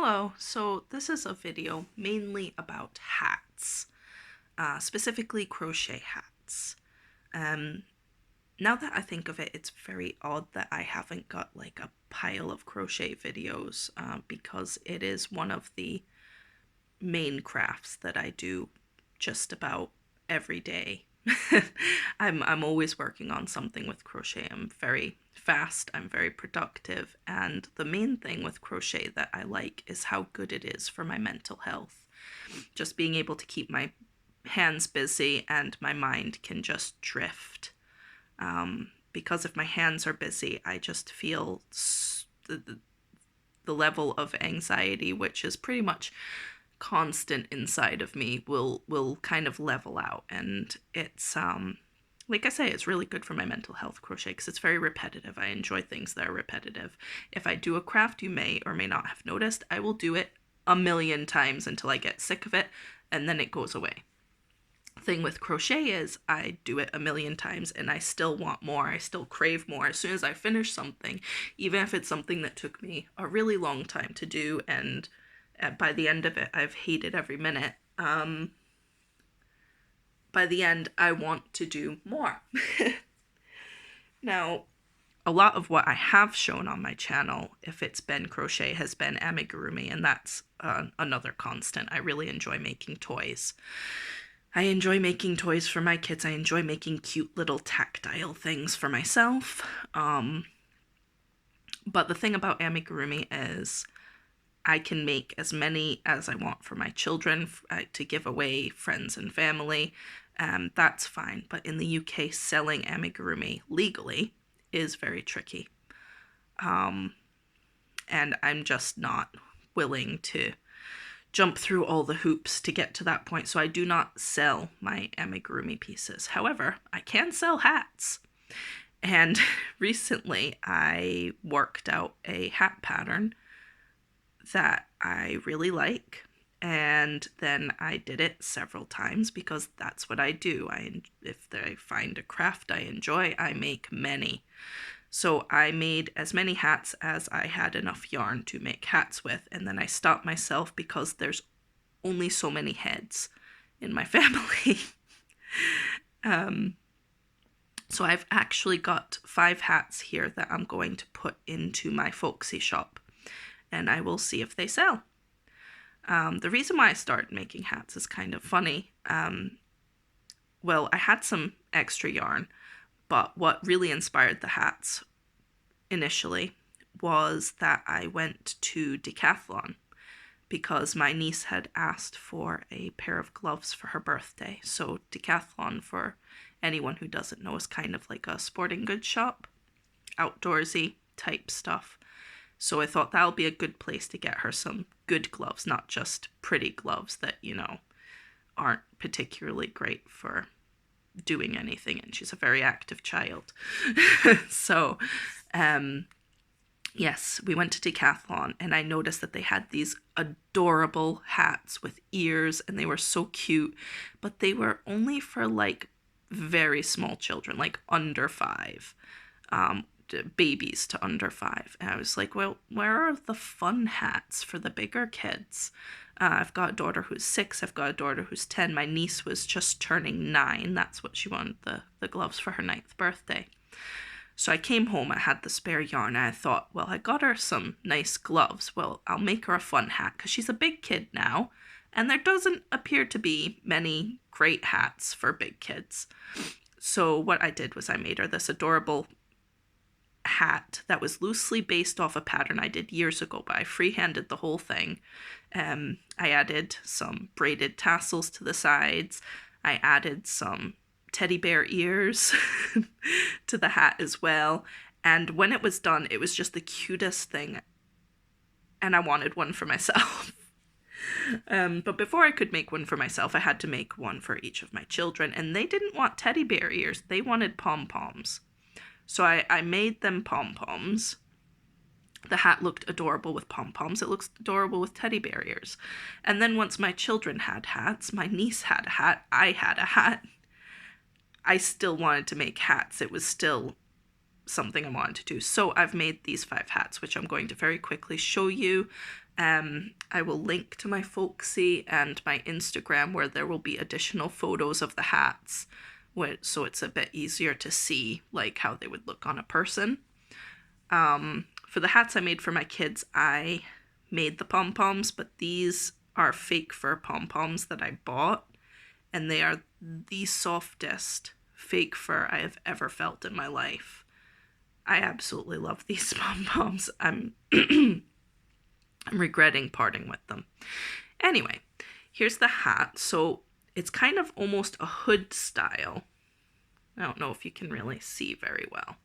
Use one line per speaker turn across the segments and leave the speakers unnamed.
Hello, so this is a video mainly about hats, specifically crochet hats. Um, Now that I think of it, it's very odd that I haven't got like a pile of crochet videos because it is one of the main crafts that I do just about every day. I'm always working on something with crochet. I'm very fast, I'm very productive, and the main thing with crochet that I like is how good it is for my mental health. Just being able to keep my hands busy and my mind can just drift. Because if my hands are busy, I just feel the level of anxiety, which is pretty much constant inside of me, will kind of level out. And it's like I say, it's really good for my mental health, crochet, because it's very repetitive. I enjoy things that are repetitive. If I do a craft, you may or may not have noticed, I will do it a million times until I get sick of it, and then it goes away. Thing with crochet is I do it a million times and I still want more. I still crave more. As soon as I finish something, even if it's something that took me a really long time to do, and by the end of it I've hated every minute, by the end I want to do more. Now, a lot of what I have shown on my channel, if it's been crochet, has been amigurumi, and that's another constant. I really enjoy making toys. I enjoy making toys for my kids. I enjoy making cute little tactile things for myself. But the thing about amigurumi is I can make as many as I want for my children to give away, friends and family. That's fine. But in the UK, selling amigurumi legally is very tricky. And I'm just not willing to jump through all the hoops to get to that point, so I do not sell my amigurumi pieces. However, I can sell hats. And recently I worked out a hat pattern that I really like, and then I did it several times because that's what I do. If I find a craft I enjoy, I make many. So I made as many hats as I had enough yarn to make hats with, and then I stopped myself because there's only so many heads in my family. So I've actually got 5 hats here that I'm going to put into my Folksy shop, and I will see if they sell. The reason why I started making hats is kind of funny. Well, I had some extra yarn, but what really inspired the hats initially was that I went to Decathlon because my niece had asked for a pair of gloves for her birthday. So Decathlon, for anyone who doesn't know, is kind of like a sporting goods shop, outdoorsy type stuff. So I thought that'll be a good place to get her some good gloves, not just pretty gloves that, aren't particularly great for doing anything, and she's a very active child. So yes, we went to Decathlon, and I noticed that they had these adorable hats with ears, and they were so cute, but they were only for like very small children, like under 5, babies to under 5. And I was like, well, where are the fun hats for the bigger kids? I've got a daughter who's 6. I've got a daughter who's 10. My niece was just turning 9. That's what she wanted, the gloves for her 9th birthday. So I came home, I had the spare yarn, and I thought, well, I got her some nice gloves. Well, I'll make her a fun hat, because she's a big kid now, and there doesn't appear to be many great hats for big kids. So what I did was I made her this adorable hat that was loosely based off a pattern I did years ago, but I freehanded the whole thing. I added some braided tassels to the sides. I added some teddy bear ears to the hat as well. And when it was done, it was just the cutest thing. And I wanted one for myself. But before I could make one for myself, I had to make one for each of my children. And they didn't want teddy bear ears. They wanted pom-poms. So I made them pom-poms. The hat looked adorable with pom-poms. It looks adorable with teddy bear ears. And then once my children had hats, my niece had a hat, I had a hat, I still wanted to make hats. It was still something I wanted to do. So I've made these 5 hats, which I'm going to very quickly show you. I will link to my Folksy and my Instagram, where there will be additional photos of the hats, so it's a bit easier to see like how they would look on a person. For the hats I made for my kids, I made the pom-poms, but these are fake fur pom-poms that I bought, and they are the softest fake fur I have ever felt in my life. I absolutely love these pom-poms. I'm regretting parting with them. Anyway, here's the hat. So it's kind of almost a hood style. I don't know if you can really see very well.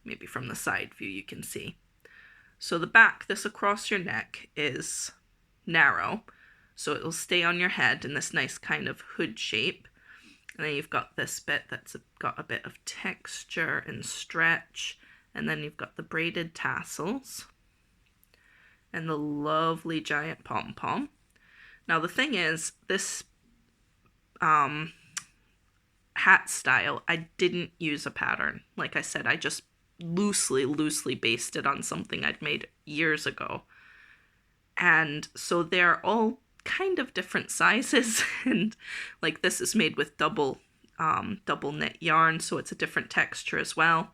Maybe from the side view you can see. So the back, this across your neck, is narrow, so it will stay on your head in this nice kind of hood shape. And then you've got this bit that's got a bit of texture and stretch, and then you've got the braided tassels and the lovely giant pom-pom. Now the thing is, this hat style, I didn't use a pattern. Like I said, I just loosely based it on something I'd made years ago. And so they're all kind of different sizes, and like this is made with double knit yarn, so it's a different texture as well.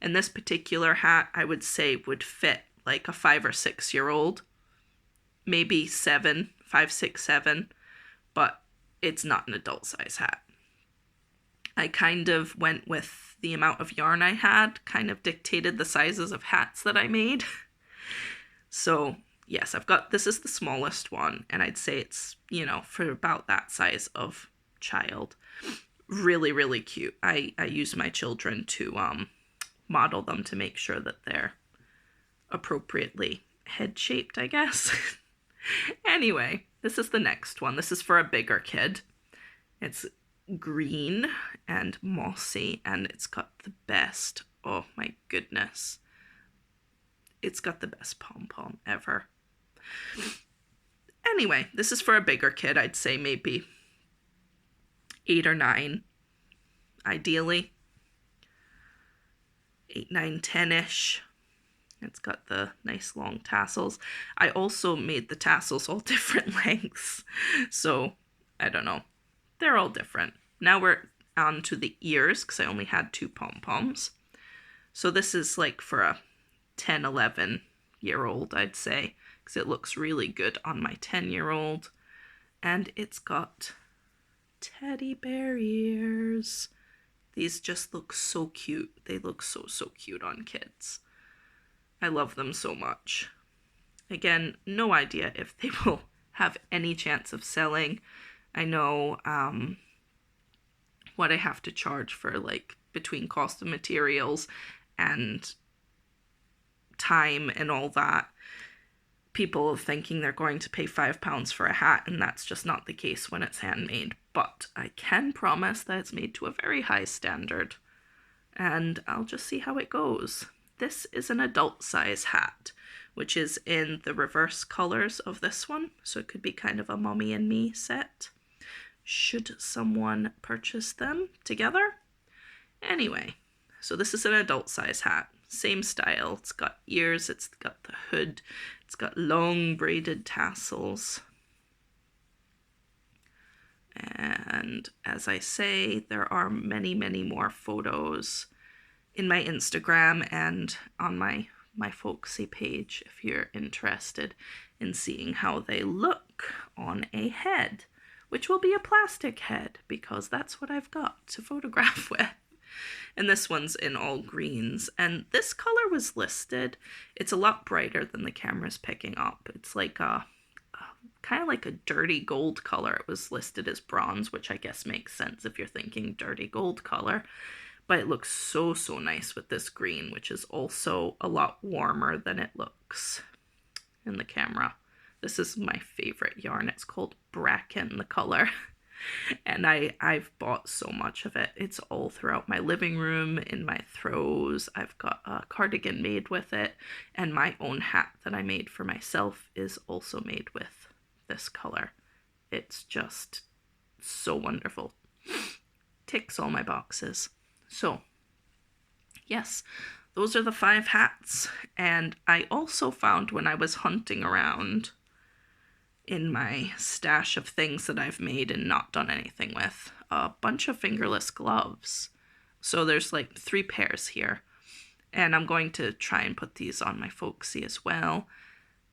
And this particular hat, I would say, would fit like a 5 or 6 year old, maybe 7, 5, 6, 7, but it's not an adult size hat. I kind of went with the amount of yarn I had, kind of dictated the sizes of hats that I made. So yes, this is the smallest one, and I'd say it's, for about that size of child. Really, really cute. I use my children to model them to make sure that they're appropriately head-shaped, I guess. Anyway, this is the next one. This is for a bigger kid. It's green and mossy, and it's got the best, oh my goodness, it's got the best pom-pom ever. Anyway, this is for a bigger kid. I'd say maybe 8 or 9, ideally 8, 9, 10-ish. It's got the nice long tassels. I also made the tassels all different lengths, so I don't know, they're all different. Now we're on to the ears, because I only had 2 pom-poms. So this is like for a 10, 11 year old, I'd say, because it looks really good on my 10-year-old. And it's got teddy bear ears. These just look so cute. They look so cute on kids. I love them so much. Again, no idea if they will have any chance of selling. I know what I have to charge for, like, between cost of materials and time and all that. People are thinking they're going to pay £5 for a hat, and that's just not the case when it's handmade. But I can promise that it's made to a very high standard, and I'll just see how it goes. This is an adult size hat, which is in the reverse colors of this one, so it could be kind of a mommy and me set, should someone purchase them together. Anyway, so this is an adult size hat. Same style. It's got ears, it's got the hood, it's got long braided tassels. And as I say, there are many more photos in my Instagram and on my Folksy page if you're interested in seeing how they look on a head, which will be a plastic head because that's what I've got to photograph with. And this one's in all greens, and this color was listed. It's a lot brighter than the camera's picking up. It's like a kind of like a dirty gold color. It was listed as bronze, which I guess makes sense if you're thinking dirty gold color. But it looks so nice with this green, which is also a lot warmer than it looks in the camera. This is my favorite yarn. It's called Bracken, the color. And I've bought so much of it. It's all throughout my living room, in my throws. I've got a cardigan made with it, and my own hat that I made for myself is also made with this color. It's just so wonderful. Ticks all my boxes. So, yes, those are the 5 hats. And I also found when I was hunting around in my stash of things that I've made and not done anything with, a bunch of fingerless gloves. So there's like 3 pairs here. And I'm going to try and put these on my Folksy as well.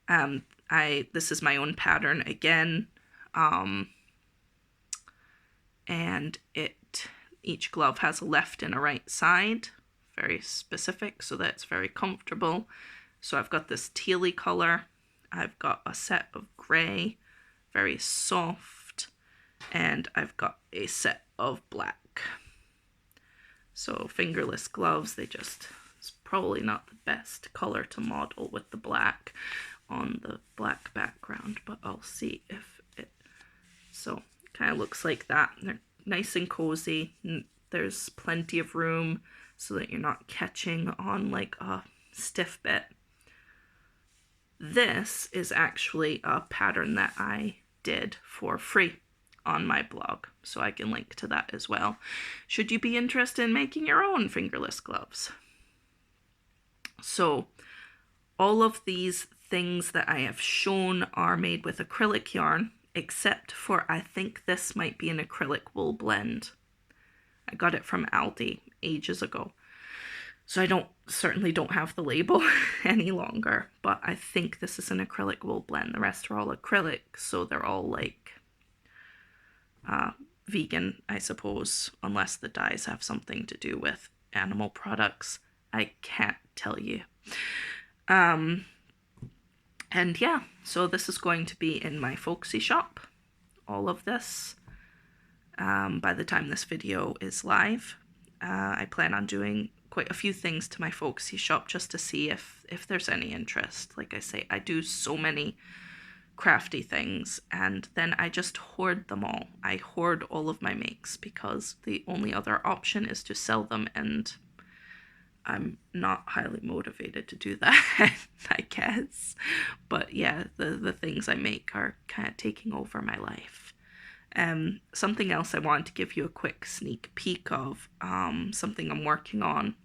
This is my own pattern again. And each glove has a left and a right side, very specific, so that it's very comfortable. So I've got this tealy color, I've got a set of gray, very soft, and I've got a set of black. So fingerless gloves, it's probably not the best color to model with the black on the black background, but I'll see if so kind of looks like that. They're nice and cozy. There's plenty of room so that you're not catching on like a stiff bit. This is actually a pattern that I did for free on my blog, so I can link to that as well, should you be interested in making your own fingerless gloves. So all of these things that I have shown are made with acrylic yarn, except for I think this might be an acrylic wool blend. I got it from Aldi ages ago, so I certainly don't have the label any longer, but I think this is an acrylic wool blend. The rest are all acrylic, so they're all like vegan, I suppose, unless the dyes have something to do with animal products. I can't tell you. And yeah, so this is going to be in my Folksy shop, all of this, by the time this video is live. I plan on doing quite a few things to my Folksy shop just to see if there's any interest. Like I say, I do so many crafty things, and then I just hoard them all. I hoard all of my makes because the only other option is to sell them, and I'm not highly motivated to do that, I guess. But yeah, the things I make are kind of taking over my life. Something else I wanted to give you a quick sneak peek of, something I'm working on.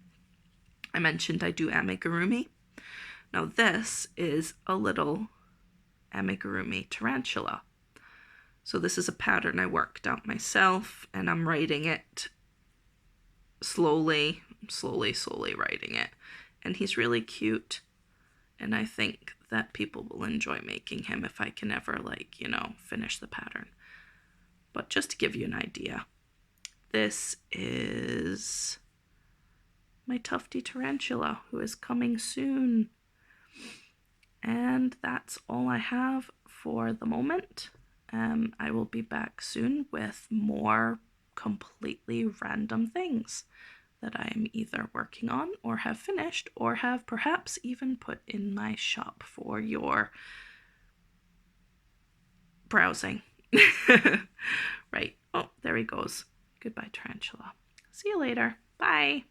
I mentioned I do amigurumi. Now this is a little amigurumi tarantula. So this is a pattern I worked out myself, and I'm writing it slowly writing it. And he's really cute, and I think that people will enjoy making him if I can ever, like, finish the pattern. But just to give you an idea, this is my tufty tarantula, who is coming soon. And that's all I have for the moment. I will be back soon with more completely random things that I'm either working on or have finished or have perhaps even put in my shop for your browsing. Right. Oh, there he goes. Goodbye, tarantula. See you later. Bye.